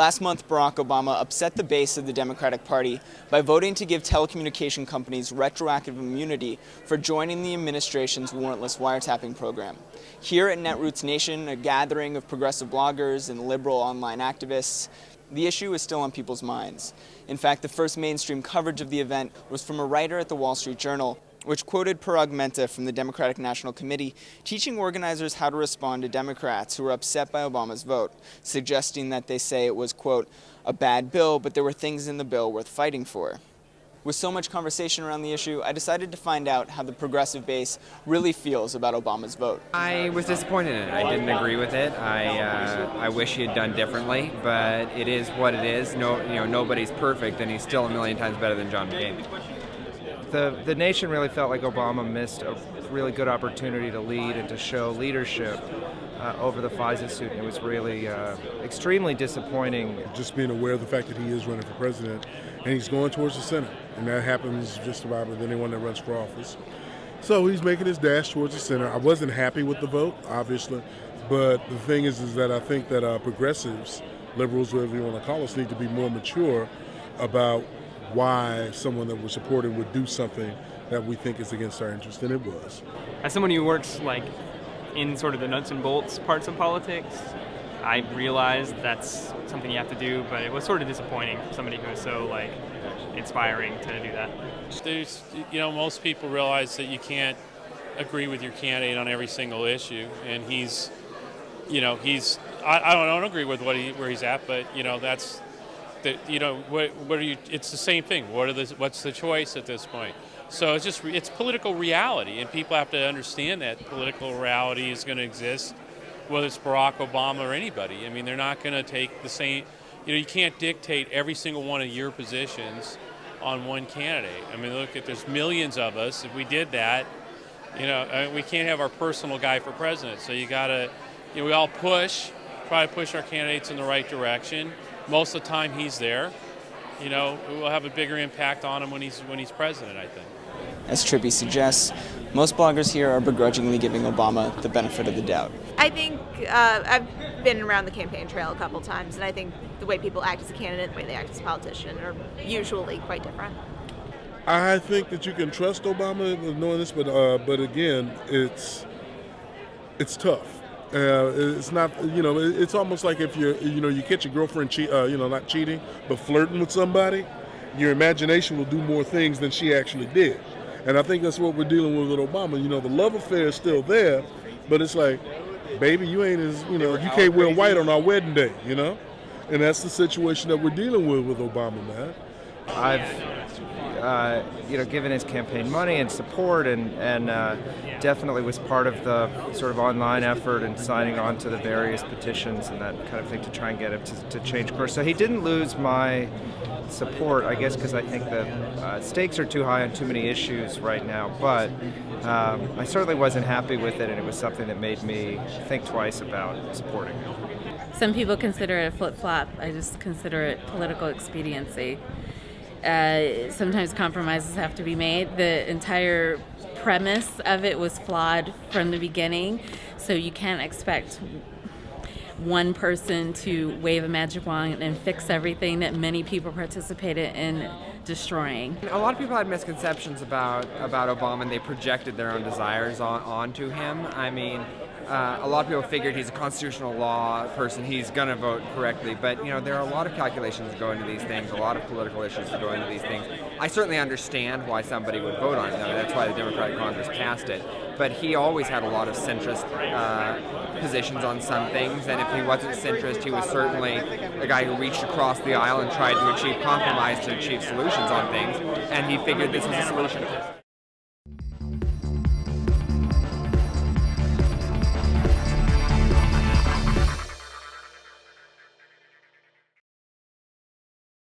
Last month, Barack Obama upset the base of the Democratic Party by voting to give telecommunication companies retroactive immunity for joining the administration's warrantless wiretapping program. Here at Netroots Nation, a gathering of progressive bloggers and liberal online activists, the issue is still on people's minds. In fact, the first mainstream coverage of the event was from a writer at the Wall Street Journal, which quoted Per Augmenta from the Democratic National Committee, teaching organizers how to respond to Democrats who were upset by Obama's vote, suggesting that they say it was, quote, a bad bill, but there were things in the bill worth fighting for. With so much conversation around the issue, I decided to find out how the progressive base really feels about Obama's vote. I was disappointed in it. I didn't agree with it. I wish he had done differently, but it is what it is. Nobody's perfect, and he's still a million times better than John McCain. The nation really felt like Obama missed a really good opportunity to lead and to show leadership over the FISA suit. It was really extremely disappointing. Just being aware of the fact that he is running for president and he's going towards the Senate, and that happens just about with anyone that runs for office. So he's making his dash towards the Senate. I wasn't happy with the vote, obviously, but the thing is that I think that progressives, liberals, whatever you want to call us, need to be more mature about why someone that we're supporting would do something that we think is against our interest, and it was. As someone who works in sort of the nuts and bolts parts of politics, I realized that's something you have to do, but it was sort of disappointing for somebody who is so inspiring to do that. There's, most people realize that you can't agree with your candidate on every single issue, and I don't agree with where he's at, but that's. What are you? It's the same thing. What's the choice at this point? So it's political reality, and people have to understand that political reality is going to exist, whether it's Barack Obama or anybody. I mean, they're not going to take the same. You can't dictate every single one of your positions on one candidate. I mean, there's millions of us. If we did that, we can't have our personal guy for president. So you gotta, we all try to push our candidates in the right direction. Most of the time he's there, we'll have a bigger impact on him when he's president, I think. As Trippy suggests, most bloggers here are begrudgingly giving Obama the benefit of the doubt. I think I've been around the campaign trail a couple times, and I think the way people act as a candidate and the way they act as a politician are usually quite different. I think that you can trust Obama with knowing this, but again, it's tough. It's not, it's almost like if you catch your girlfriend not cheating, but flirting with somebody, your imagination will do more things than she actually did. And I think that's what we're dealing with Obama. The love affair is still there, but it's like, baby, you ain't as, you can't wear white on our wedding day, And that's the situation that we're dealing with Obama, man. I've given his campaign money and support, and definitely was part of the sort of online effort and signing on to the various petitions and that kind of thing to try and get him to change course. So he didn't lose my support, I guess, because I think the stakes are too high on too many issues right now. But I certainly wasn't happy with it, and it was something that made me think twice about supporting him. Some people consider it a flip-flop. I just consider it political expediency. Sometimes compromises have to be made. The entire premise of it was flawed from the beginning, so you can't expect one person to wave a magic wand and fix everything that many people participated in destroying. A lot of people had misconceptions about Obama, and they projected their own desires onto him. I mean, a lot of people figured he's a constitutional law person, he's going to vote correctly, but there are a lot of calculations that go into these things, a lot of political issues that go into these things. I certainly understand why somebody would vote on it. That's why the Democratic Congress passed it. But he always had a lot of centrist positions on some things, and if he wasn't centrist, he was certainly a guy who reached across the aisle and tried to achieve compromise to achieve solutions on things, and he figured this was a solution.